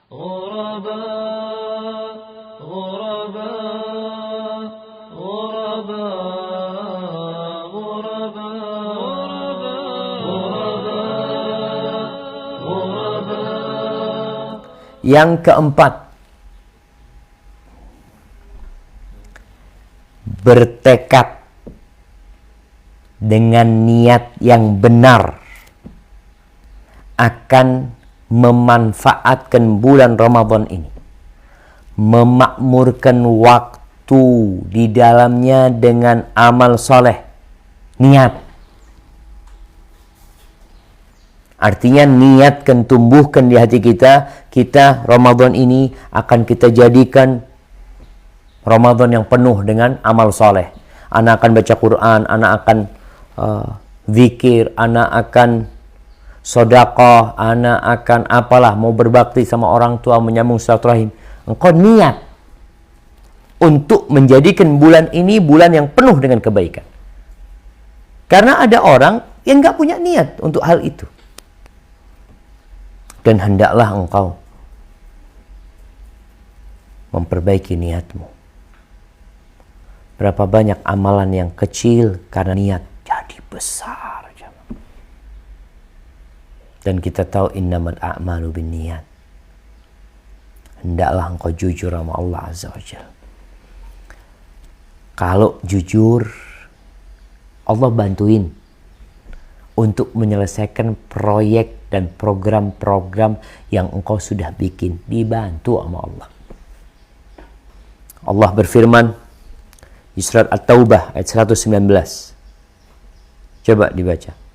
غرباء غرباء غرباء غرباء غرباء. Yang keempat, bertekad dengan niat yang benar akan memanfaatkan bulan Ramadan ini, memakmurkan waktu di dalamnya dengan amal soleh. Niat, artinya niatkan, tumbuhkan di hati kita, Ramadan ini akan kita jadikan Ramadan yang penuh dengan amal soleh. Anak akan baca Quran, anak akan zikir, anak akan sedekah, anak akan apalah, mau berbakti sama orang tua, menyambung silaturahim. Engkau niat untuk menjadikan bulan ini bulan yang penuh dengan kebaikan. Karena ada orang yang nggak punya niat untuk hal itu. Dan hendaklah engkau memperbaiki niatmu. Berapa banyak amalan yang kecil karena niat jadi besar. Dan kita tahu innamal a'malu binniyat. Hendaklah engkau jujur sama Allah Azza wa Jalla. Kalau jujur, Allah bantuin untuk menyelesaikan proyek dan program-program yang engkau sudah bikin. Dibantu sama Allah. Allah berfirman di surat At-Taubah ayat 119. Coba dibaca.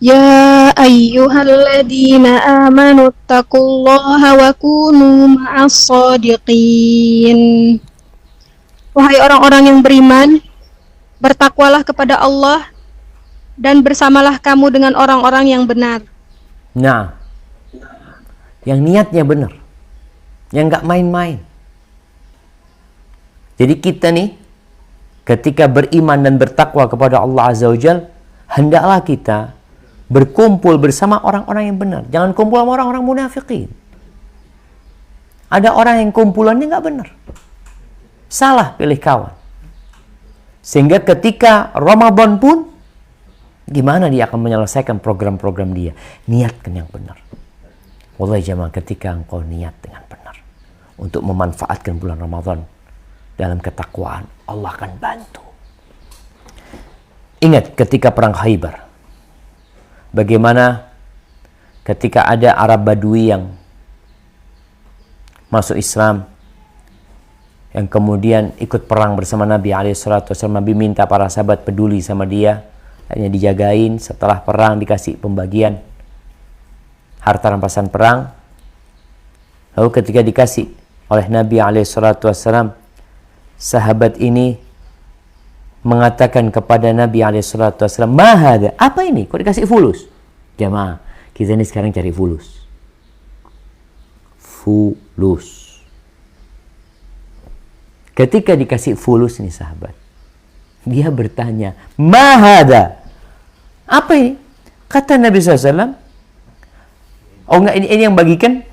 Ya ayyuhalladzina amanu taqullaha wa kunu ma'as shadiqin. Wahai orang-orang yang beriman, bertakwalah kepada Allah dan bersamalah kamu dengan orang-orang yang benar. Nah, yang niatnya benar, yang nggak main-main. Jadi kita nih, ketika beriman dan bertakwa kepada Allah Azza wa Jalla, hendaklah kita berkumpul bersama orang-orang yang benar. Jangan kumpul sama orang-orang munafikin. Ada orang yang kumpulannya nggak benar. Salah pilih kawan. Sehingga ketika Ramadan pun, gimana dia akan menyelesaikan program-program dia? Niatkan yang benar. Wallahi jamaah, ketika engkau niat dengan benar untuk memanfaatkan bulan Ramadan dalam ketakwaan, Allah akan bantu. Ingat ketika perang Khaybar, bagaimana ketika ada Arab Badui yang masuk Islam, yang kemudian ikut perang bersama Nabi SAW. Nabi minta para sahabat peduli sama dia, hanya dijagain. Setelah perang dikasih pembagian harta rampasan perang. Lalu ketika dikasih oleh Nabi SAW, sahabat ini mengatakan kepada Nabi SAW, "Mahada, apa ini? Kok dikasih fulus?" Jamaah, kita ini sekarang cari fulus. Fulus. Ketika dikasih fulus nih sahabat, dia bertanya, "Mahada, apa ini?" Kata Nabi SAW, "Oh enggak, ini yang bagikan."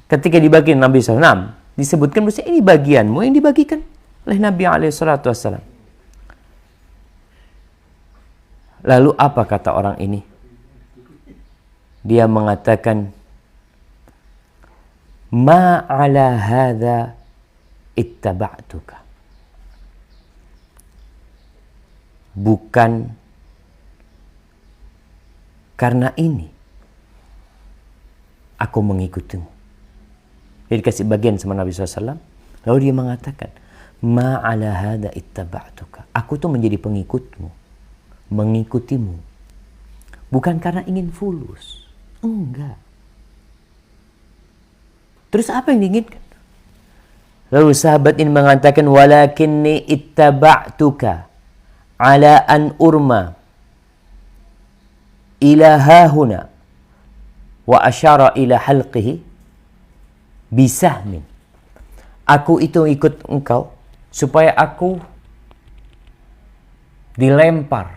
Ketika dibagikan Nabi SAW, disebutkan bahwa ini bagianmu yang dibagikan oleh Nabi SAW. Lalu apa kata orang ini? Dia mengatakan, "Ma ala hadha ittaba'tuka." Bukan karena ini aku mengikutimu. Dia dikasih bagian sama Nabi SAW. Lalu dia mengatakan, "Ma ala hadha ittaba'tuka." Aku tuh menjadi pengikutmu, mengikutimu. Bukan karena ingin fulus. Enggak. Terus apa yang diinginkan? Lalu sahabat ini mengatakan, "Walakinni ittaba'tuka ala an urma ila hahuna wa asyara ila halqihi bisahmin. Aku itu ikut engkau supaya aku dilempar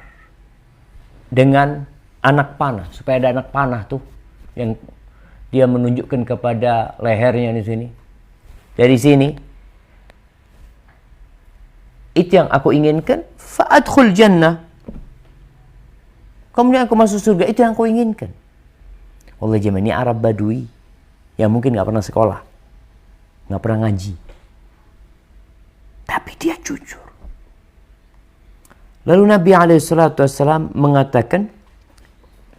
dengan anak panah, supaya ada anak panah tuh yang dia menunjukkan kepada lehernya di sini. Dari sini. Itu yang aku inginkan. Fa'adkhul jannah. Kemudian aku masuk surga. Itu yang aku inginkan. Allah jemaah, ini Arab Badui yang mungkin gak pernah sekolah, gak pernah ngaji, tapi dia jujur. Lalu Nabi SAW mengatakan,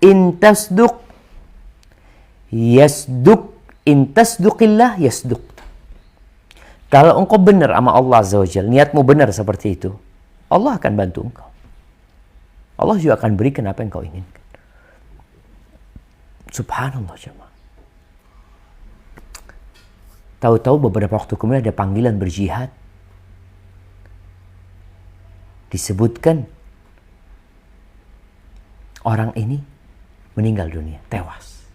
in tasduq yasduq, in tasduqillah yasduq. Kalau engkau benar sama Allah Azza wa Jalla, niatmu benar seperti itu, Allah akan bantu engkau. Allah juga akan berikan apa yang kau inginkan. Subhanallah jemaah. Tahu-tahu beberapa waktu kemudian ada panggilan berjihad. Disebutkan orang ini meninggal dunia, tewas.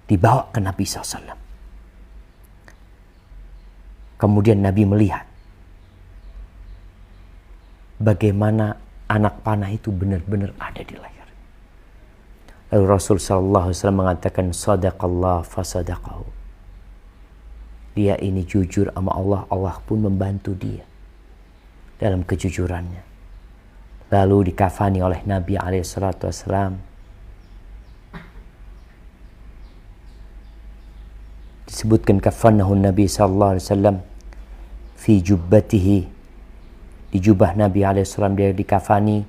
Dibawa ke Nabi SAW. Kemudian Nabi melihat bagaimana anak panah itu benar-benar ada di leher. Lalu Rasul SAW mengatakan, sadaqallah fasadaqahu. Dia ini jujur sama Allah, Allah pun membantu dia dalam kejujurannya. Lalu dikafani oleh Nabi SAW. Disebutkan kafanahu Nabi SAW fi jubbatihi, di jubah Nabi SAW dia dikafani,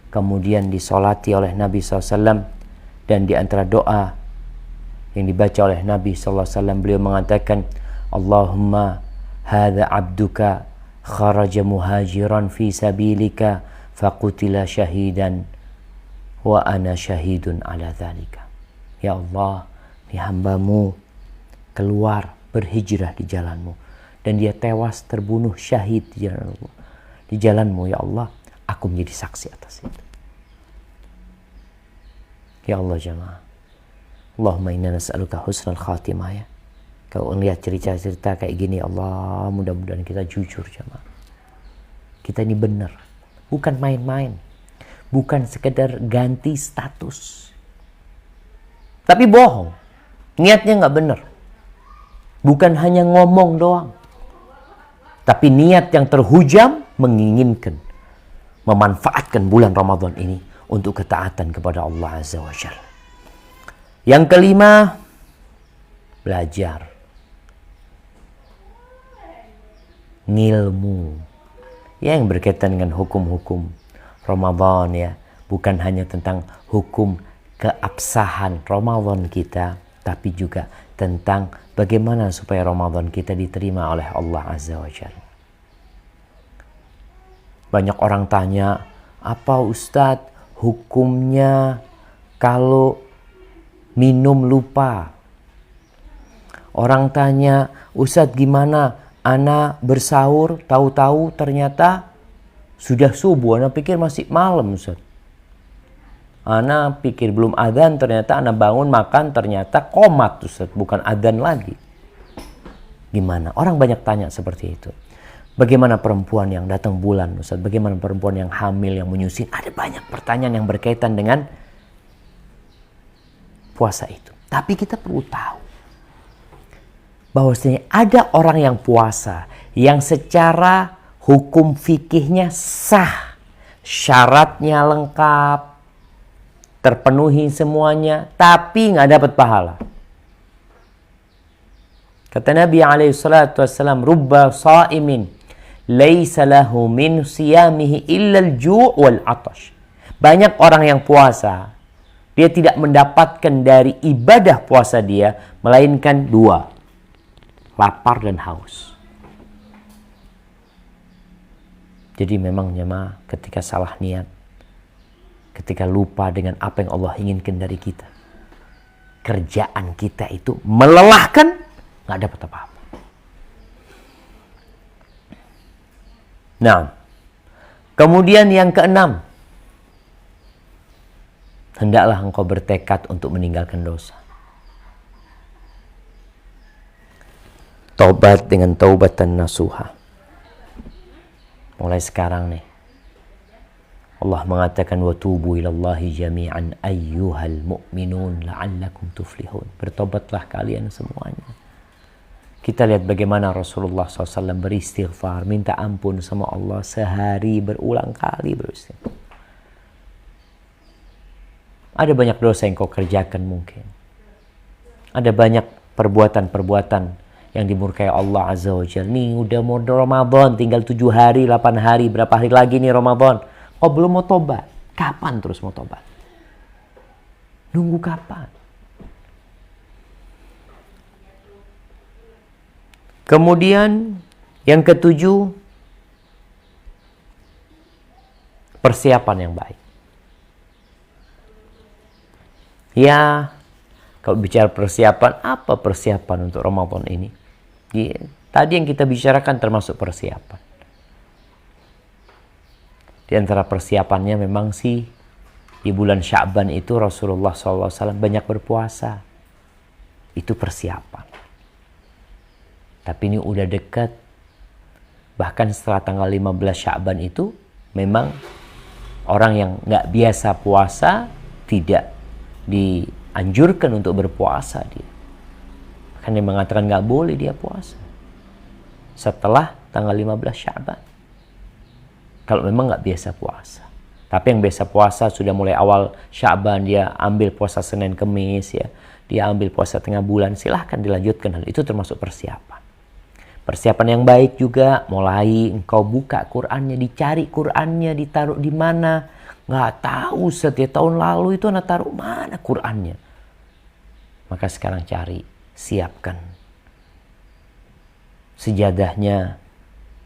kemudian disolati oleh Nabi SAW. Dan di antara doa yang dibaca oleh Nabi SAW, beliau mengatakan, Allahumma hadha abduka kharaja muhajiran fi sabilika faqutila syahidan wa ana syahidun ala dhalika. Ya Allah, ini hambamu keluar berhijrah di jalanmu dan dia tewas terbunuh syahid di jalanmu. Di jalanmu ya Allah, aku menjadi saksi atas itu. Ya Allah jemaah, Allahumma inna nas'aluka husnal khatimah ya. Kau lihat cerita-cerita kayak gini, Allah, mudah-mudahan kita jujur jemaah. Kita ini benar, bukan main-main, bukan sekedar ganti status, tapi bohong, niatnya nggak benar. Bukan hanya ngomong doang, tapi niat yang terhujam menginginkan memanfaatkan bulan Ramadan ini untuk ketaatan kepada Allah Azza wa Jalla. Yang kelima, belajar ngilmu yang berkaitan dengan hukum-hukum Ramadan ya. Bukan hanya tentang hukum keabsahan Ramadan kita, tapi juga tentang bagaimana supaya Ramadan kita diterima oleh Allah Azza wa Jalla. Banyak orang tanya, apa Ustadz hukumnya kalau minum lupa? Orang tanya, Ustadz gimana? Ana bersahur, tahu-tahu ternyata sudah subuh. Ana pikir masih malam Ustadz. Ana pikir belum adzan, ternyata ana bangun makan, ternyata qomat Ustadz, bukan adzan lagi. Gimana? Orang banyak tanya seperti itu. Bagaimana perempuan yang datang bulan Ustadz? Bagaimana perempuan yang hamil, yang menyusui? Ada banyak pertanyaan yang berkaitan dengan puasa itu. Tapi kita perlu tahu bahwasanya ada orang yang puasa yang secara hukum fikihnya sah, syaratnya lengkap, terpenuhi semuanya, tapi nggak dapat pahala. Kata Nabi SAW, rubba sa'imin laisa lahu min siyamihi illa al-ju' wal 'atash. Banyak orang yang puasa, dia tidak mendapatkan dari ibadah puasa dia melainkan dua, lapar dan haus. Jadi memang jemaah, ketika salah niat, ketika lupa dengan apa yang Allah inginkan dari kita, kerjaan kita itu melelahkan, nggak dapat apa-apa. Nah, kemudian yang keenam, hendaklah engkau bertekad untuk meninggalkan dosa. Taubat dengan taubatan nasuha. Mulai sekarang nih, Allah mengatakan watubu ilallahi jami'an ayyuhal mu'minun la'allakum tuflihun. Bertobatlah kalian semuanya. Kita lihat bagaimana Rasulullah SAW beristighfar, minta ampun sama Allah sehari berulang kali beristighfar. Ada banyak dosa yang kau kerjakan mungkin. Ada banyak perbuatan-perbuatan yang dimurkai Allah Azza wa Jalla. Nih udah mau Ramadan, tinggal 7 hari, 8 hari, berapa hari lagi nih Ramadan. Kau belum mau tobat. Kapan terus mau tobat? Nunggu kapan? Kemudian yang ketujuh, persiapan yang baik. Ya, kalau bicara persiapan, apa persiapan untuk Ramadan ini? Ya, tadi yang kita bicarakan termasuk persiapan. Di antara persiapannya memang sih di bulan Sya'ban itu Rasulullah SAW banyak berpuasa. Itu persiapan. Tapi ini udah dekat. Bahkan setelah tanggal 15 Sya'ban itu memang orang yang nggak biasa puasa tidak dianjurkan untuk berpuasa dia. Kan dia mengatakan nggak boleh dia puasa setelah tanggal 15 Sya'ban. Kalau memang nggak biasa puasa. Tapi yang biasa puasa sudah mulai awal Sya'ban, dia ambil puasa Senin Kemis ya, dia ambil puasa tengah bulan, silahkan dilanjutkan. Hal itu termasuk persiapan. Persiapan yang baik juga, mulai engkau buka Qur'annya, dicari Qur'annya, ditaruh di mana. Nggak tahu setiap tahun lalu itu anak taruh mana Qur'annya. Maka sekarang cari, siapkan. Sejadahnya,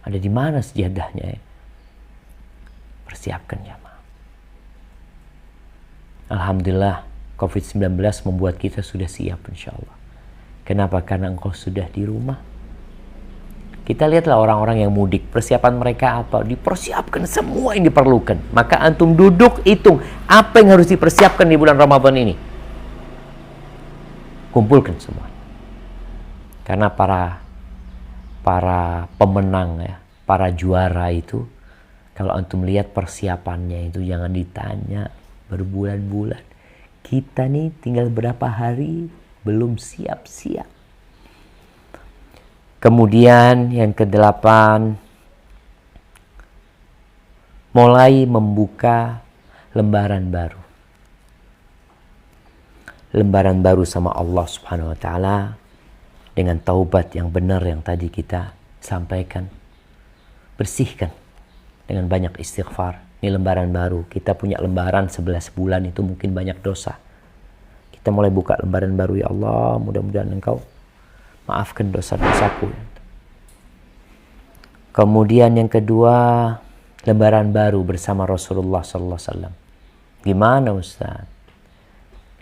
ada di mana sejadahnya ya? Persiapkan jamaah. Alhamdulillah, COVID-19 membuat kita sudah siap insya Allah. Kenapa? Karena engkau sudah di rumah. Kita lihatlah orang-orang yang mudik, persiapan mereka apa? Dipersiapkan semua yang diperlukan. Maka antum duduk, hitung apa yang harus dipersiapkan di bulan Ramadan ini. Kumpulkan semua. Karena para pemenang ya, para juara itu, kalau antum lihat persiapannya itu jangan ditanya berbulan-bulan. Kita nih tinggal berapa hari belum siap-siap. Kemudian yang ke-8, mulai membuka lembaran baru. Lembaran baru sama Allah Subhanahu wa taala dengan taubat yang benar yang tadi kita sampaikan. Bersihkan dengan banyak istighfar. Ini lembaran baru. Kita punya lembaran 11 bulan itu mungkin banyak dosa. Kita mulai buka lembaran baru, ya Allah, mudah-mudahan Engkau maafkan dosa-dosaku. Kemudian yang kedua, lembaran baru bersama Rasulullah SAW. Gimana Ustaz?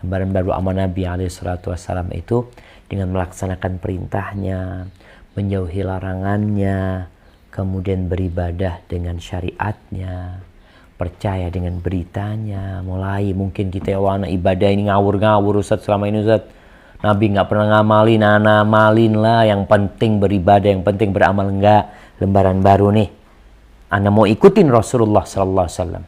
Lembaran baru sama Nabi SAW itu dengan melaksanakan perintahnya, menjauhi larangannya, kemudian beribadah dengan syariatnya, percaya dengan beritanya. Mulai mungkin kita ya ibadah ini ngawur-ngawur Ustaz selama ini Ustaz. Nabi nggak pernah ngamalin, amalin lah. Yang penting beribadah, yang penting beramal. Enggak. Lembaran baru nih. Anda mau ikutin Rasulullah SAW.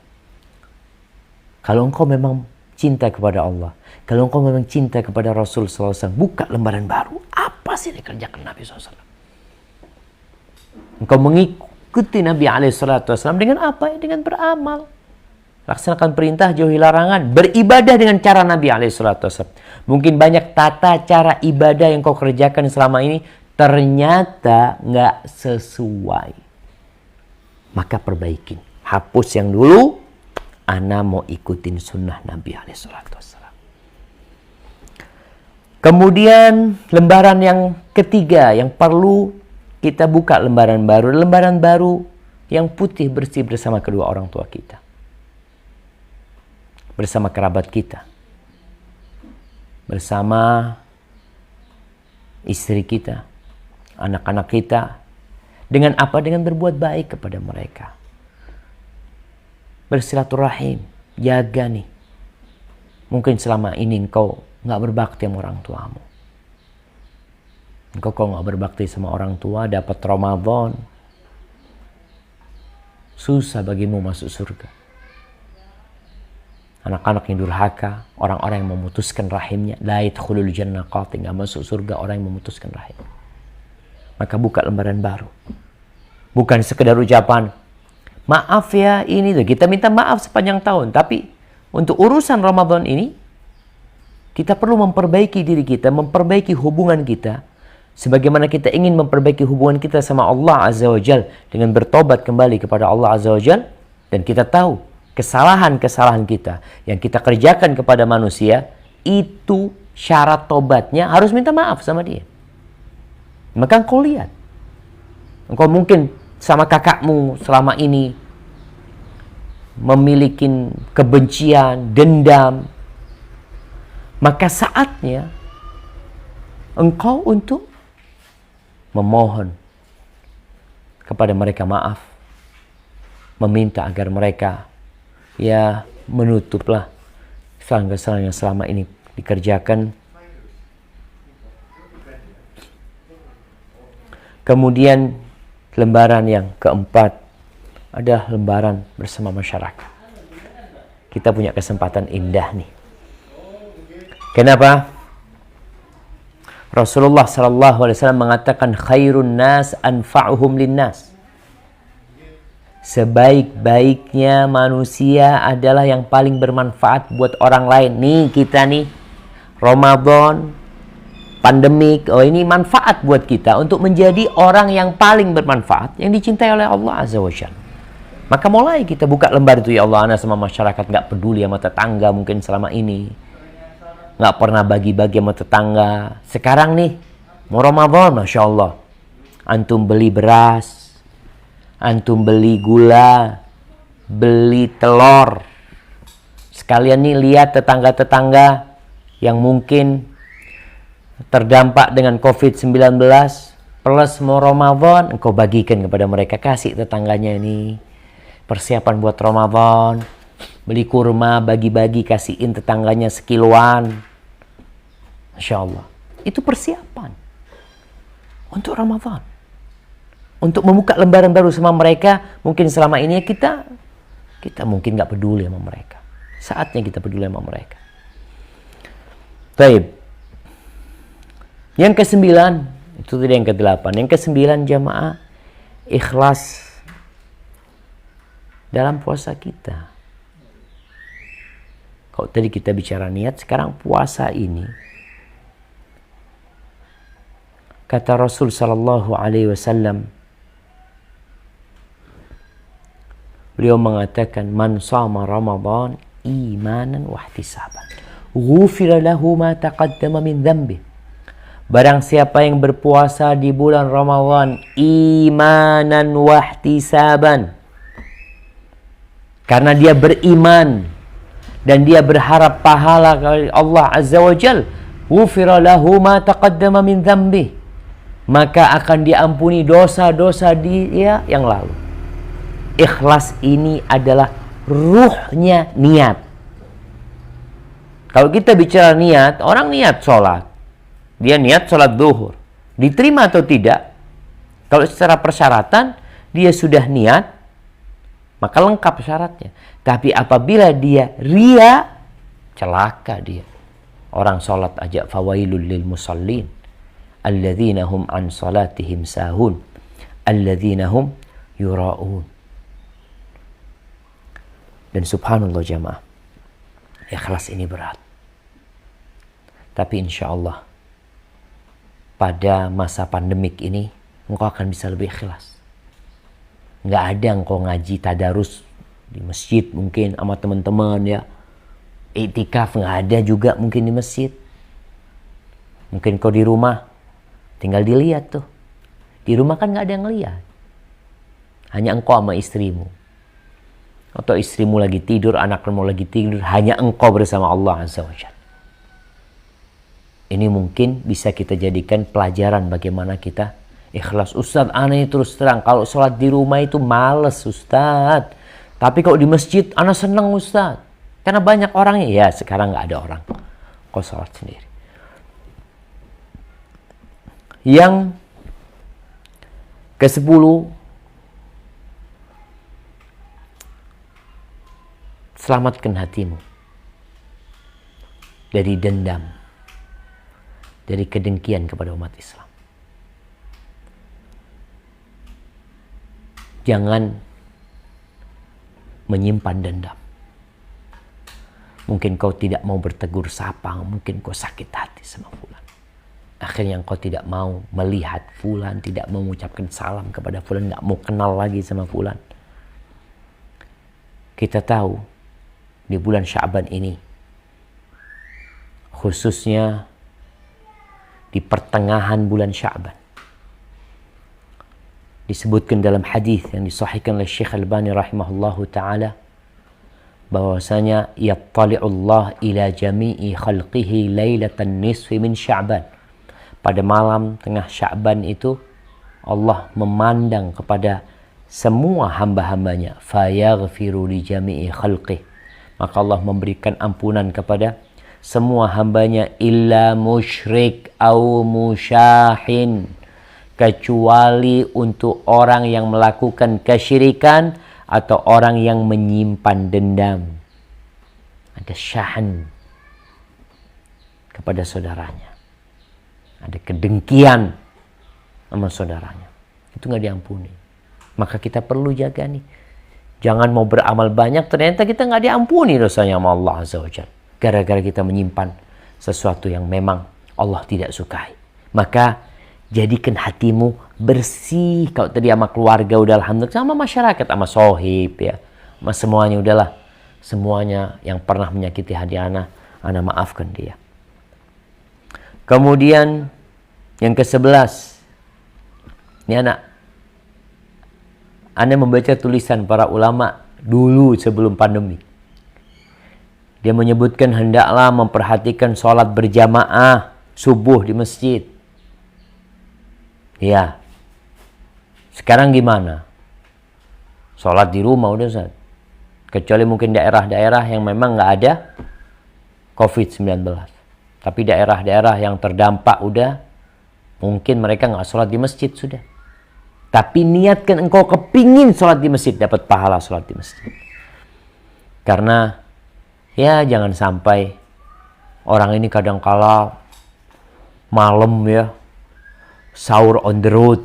Kalau engkau memang cinta kepada Allah, kalau engkau memang cinta kepada Rasul SAW, buka lembaran baru. Apa sih yang dikerjakan Nabi SAW? Engkau mengikuti Nabi SAW dengan apa? Dengan beramal. Laksanakan perintah, jauhi larangan. Beribadah dengan cara Nabi SAW. Mungkin banyak tata cara ibadah yang kau kerjakan selama ini ternyata nggak sesuai. Maka perbaikin. Hapus yang dulu. Ana mau ikutin sunnah Nabi SAW. Kemudian lembaran yang ketiga yang perlu kita buka lembaran baru. Lembaran baru yang putih bersih bersama kedua orang tua kita. Bersama kerabat kita. Bersama istri kita. Anak-anak kita. Dengan apa? Dengan berbuat baik kepada mereka. Bersilaturahim. Jaga nih. Mungkin selama ini engkau nggak berbakti sama orang tuamu. Engkau kalau nggak berbakti sama orang tua, dapat Ramadan, susah bagimu masuk surga. Anak-anak yang durhaka, orang-orang yang memutuskan rahimnya, la yadkhulul jannah qati, nggak masuk surga orang yang memutuskan rahim. Maka buka lembaran baru. Bukan sekedar ucapan, maaf ya ini tuh, kita minta maaf sepanjang tahun, tapi untuk urusan Ramadan ini, kita perlu memperbaiki diri kita, memperbaiki hubungan kita, sebagaimana kita ingin memperbaiki hubungan kita sama Allah Azza wa Jal dengan bertobat kembali kepada Allah Azza wa Jal. Dan kita tahu kesalahan-kesalahan kita yang kita kerjakan kepada manusia, itu syarat tobatnya harus minta maaf sama dia. Maka engkau lihat, engkau mungkin sama kakakmu selama ini memiliki kebencian, dendam, maka saatnya engkau untuk memohon kepada mereka maaf, meminta agar mereka ya menutuplah kesalahan-kesalahan yang selama ini dikerjakan. Kemudian lembaran yang keempat adalah lembaran bersama masyarakat. Kita punya kesempatan indah nih. Kenapa? Rasulullah SAW mengatakan khairun nas anfa'uhum linnas. Sebaik-baiknya manusia adalah yang paling bermanfaat buat orang lain. Nih kita nih, Ramadan, pandemik, oh ini manfaat buat kita untuk menjadi orang yang paling bermanfaat, yang dicintai oleh Allah Azza wa Jalla. Maka mulai kita buka lembar itu, ya Allah, ana sama masyarakat nggak peduli sama tetangga mungkin selama ini. Nggak pernah bagi-bagi sama tetangga. Sekarang nih, mau Ramadan, Masya Allah. Antum beli beras, antum beli gula, beli telur. Sekalian nih lihat tetangga-tetangga yang mungkin terdampak dengan COVID-19 plus mau Ramadan, engkau bagikan kepada mereka, kasih tetangganya ini persiapan buat Ramadan, beli kurma, bagi-bagi, kasihin tetangganya sekiloan. Masya Allah, itu persiapan untuk Ramadan, untuk membuka lembaran baru sama mereka. Mungkin selama ini kita mungkin nggak peduli sama mereka. Saatnya kita peduli sama mereka. Baik. Yang ke-9, itu tadi yang ke-8. Yang ke-9 jamaah, ikhlas dalam puasa kita. Kalau tadi kita bicara niat, sekarang puasa ini. Kata Rasul sallallahu alaihi wasallam, beliau mengatakan, man shama Ramadan imanan wa ihtisaban, ghufira lahu ma taqaddama min dhanbi. Barang siapa yang berpuasa di bulan Ramadan imanan wa ihtisaban, karena dia beriman dan dia berharap pahala dari Allah Azza wa Jal, ghufira lahu ma taqaddama min dhanbi, maka akan diampuni dosa-dosa dia yang lalu. Ikhlas ini adalah ruhnya niat. Kalau kita bicara niat, orang niat sholat, dia niat sholat zuhur, diterima atau tidak? Kalau secara persyaratan dia sudah niat, maka lengkap syaratnya. Tapi apabila dia ria, celaka dia. Orang sholat aja, fawailul lil musallin alladzina hum an salatihim sahun alladzina hum yura'un. Dan subhanallah jamaah, ikhlas ini berat. Tapi insya Allah pada masa pandemik ini engkau akan bisa lebih ikhlas. Nggak ada engkau ngaji tadarus di masjid mungkin sama teman-teman ya. Iktikaf nggak ada juga mungkin di masjid. Mungkin kau di rumah tinggal dilihat tuh. Di rumah kan nggak ada yang lihat. Hanya engkau sama istrimu. Atau istrimu lagi tidur, anakmu lagi tidur, hanya engkau bersama Allah Azza wa Jalla. Ini mungkin bisa kita jadikan pelajaran bagaimana kita ikhlas. Ustadz, aneh terus terang, kalau sholat di rumah itu males Ustadz. Tapi kalau di masjid, aneh senang Ustadz. Karena banyak orangnya, ya sekarang nggak ada orang. Kau sholat sendiri. Yang ke-10, selamatkan hatimu dari dendam, dari kedengkian kepada umat Islam. Jangan menyimpan dendam. Mungkin kau tidak mau bertegur sapa, mungkin kau sakit hati sama fulan. Akhirnya kau tidak mau melihat fulan, tidak mau mengucapkan salam kepada fulan, tidak mau kenal lagi sama fulan. Kita tahu di bulan Sya'ban ini, khususnya di pertengahan bulan Sya'ban, disebutkan dalam hadis yang disahihkan oleh Syekh Albani rahimahullahu taala bahwasanya yattali'ullah ila jami'i khalqihi lailatan nisfi min Sya'ban. Pada malam tengah Sya'ban itu Allah memandang kepada semua hamba-hambanya, fayaghfiru li jami'i khalqihi. Maka Allah memberikan ampunan kepada semua hambanya, illa musyrik au musyahin, kecuali untuk orang yang melakukan kesyirikan atau orang yang menyimpan dendam. Ada syahan kepada saudaranya, ada kedengkian sama saudaranya, itu nggak diampuni. Maka kita perlu jaga nih, jangan mau beramal banyak ternyata kita nggak diampuni dosanya sama Allah Azza wa Jalla, gara-gara kita menyimpan sesuatu yang memang Allah tidak sukai. Maka jadikan hatimu bersih. Kalau tadi sama keluarga udah alhamdulillah, sama masyarakat, sama sohib ya, sama semuanya udahlah. Semuanya yang pernah menyakiti hati ana maafkan dia. Kemudian yang ke-11, ini Anda membaca tulisan para ulama dulu sebelum pandemi. Dia menyebutkan hendaklah memperhatikan sholat berjamaah subuh di masjid. Ya, sekarang gimana? Sholat di rumah udah Ustaz. Kecuali mungkin daerah-daerah yang memang nggak ada COVID-19. Tapi daerah-daerah yang terdampak udah, mungkin mereka nggak sholat di masjid sudah. Tapi niatkan engkau kepingin sholat di masjid, dapat pahala sholat di masjid. Karena ya jangan sampai orang ini kadang-kala malam ya, sahur on the road,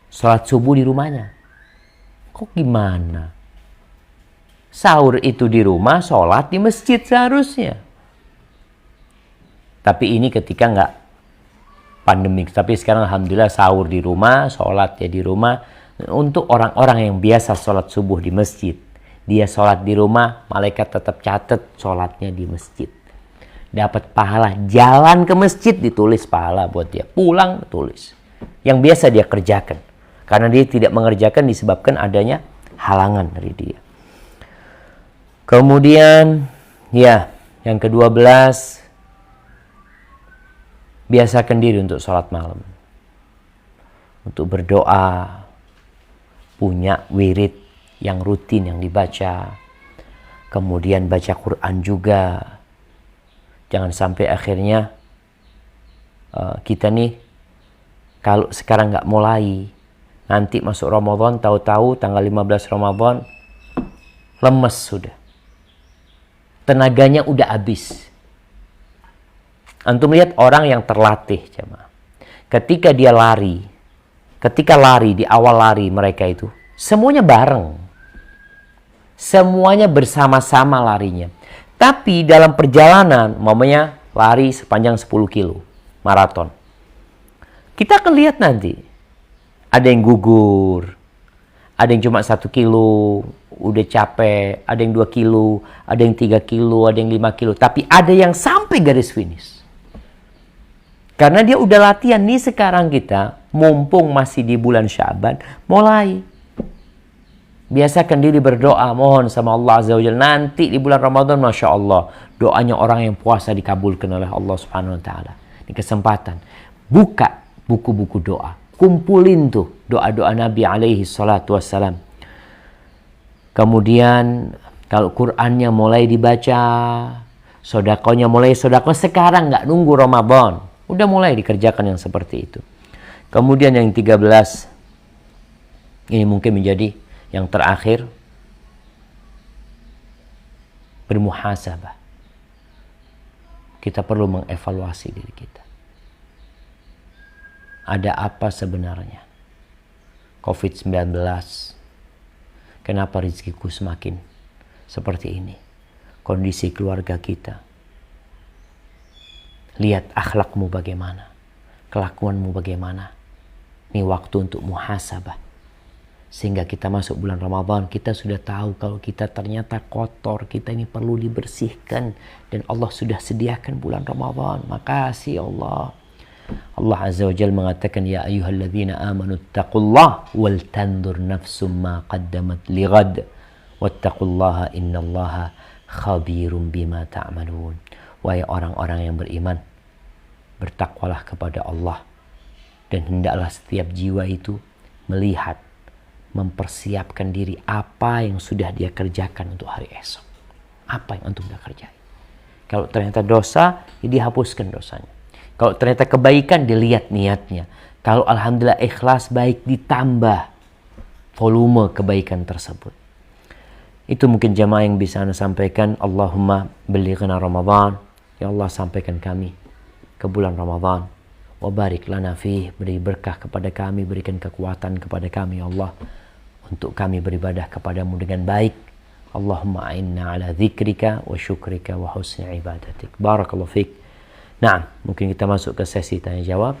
sholat subuh di rumahnya. Kok gimana? Sahur itu di rumah, sholat di masjid seharusnya. Tapi ini ketika nggak pandemik. Tapi sekarang alhamdulillah sahur di rumah, sholat ya di rumah. Untuk orang-orang yang biasa sholat subuh di masjid, dia sholat di rumah, malaikat tetap catat sholatnya di masjid. Dapat pahala. Jalan ke masjid ditulis pahala buat dia. Pulang tulis. Yang biasa dia kerjakan. Karena dia tidak mengerjakan disebabkan adanya halangan dari dia. Kemudian ya yang ke-12, biasakan diri untuk sholat malam. Untuk berdoa. Punya wirid yang rutin yang dibaca. Kemudian baca Quran juga. Jangan sampai akhirnya kita nih kalau sekarang nggak mulai, nanti masuk Ramadan, tahu-tahu tanggal 15 Ramadan lemes sudah. Tenaganya udah habis. Antum lihat orang yang terlatih, jemaah. Ketika dia lari, di awal lari mereka itu, semuanya bareng. Semuanya bersama-sama larinya. Tapi dalam perjalanan, mamanya lari sepanjang 10 kilo, maraton. Kita akan lihat nanti, ada yang gugur, ada yang cuma 1 kilo, udah capek, ada yang 2 kilo, ada yang 3 kilo, ada yang 5 kilo. Tapi ada yang sampai garis finish. Karena dia udah latihan nih sekarang kita, mumpung masih di bulan Sya'ban, mulai. Biasakan diri berdoa, mohon sama Allah Azza wa Jalla. Nanti di bulan Ramadan, Masya Allah, doanya orang yang puasa dikabulkan oleh Allah Subhanahu Wa Taala. Ini kesempatan. Buka buku-buku doa. Kumpulin tuh doa-doa Nabi alaihi salatu wassalam. Kemudian Kalau Qur'annya mulai dibaca, sodakohnya mulai sodakoh sekarang, nggak nunggu Ramadan. Udah mulai dikerjakan yang seperti itu. Kemudian yang 13, ini mungkin menjadi yang terakhir, bermuhasabah. Kita perlu mengevaluasi diri kita. Ada apa sebenarnya? COVID-19, kenapa rezekiku semakin seperti ini? Kondisi keluarga kita. Lihat akhlakmu bagaimana, kelakuanmu bagaimana. Ini waktu untuk muhasabah. Sehingga kita masuk bulan Ramadan, kita sudah tahu kalau kita ternyata kotor, kita ini perlu dibersihkan. Dan Allah sudah sediakan bulan Ramadan. Makasih Allah. Allah Azza wa Jalla mengatakan, Ya ayyuhalladzina amanu attaqullah wal tandur nafsum ma qaddamat lighad. Wattaqullaha innallaha khabirum bima ta'malun. Wahai orang-orang yang beriman, bertakwalah kepada Allah. Dan hendaklah setiap jiwa itu melihat, mempersiapkan diri apa yang sudah dia kerjakan untuk hari esok. Apa yang antum sudah kerjain. Kalau ternyata dosa, ya dihapuskan dosanya. Kalau ternyata kebaikan, dilihat niatnya. Kalau alhamdulillah ikhlas baik, ditambah volume kebaikan tersebut. Itu mungkin jamaah yang bisa Anda sampaikan. Allahumma balighna Ramadan. Ya Allah, sampaikan kami ke bulan Ramadan. Wa barik lana fih, beri berkah kepada kami, berikan kekuatan kepada kami ya Allah, untuk kami beribadah kepadamu dengan baik. Allahumma a'inna ala dzikrika wa syukrika wa husni ibadatik. Barakallahu fik. Nah, mungkin kita masuk ke sesi tanya jawab.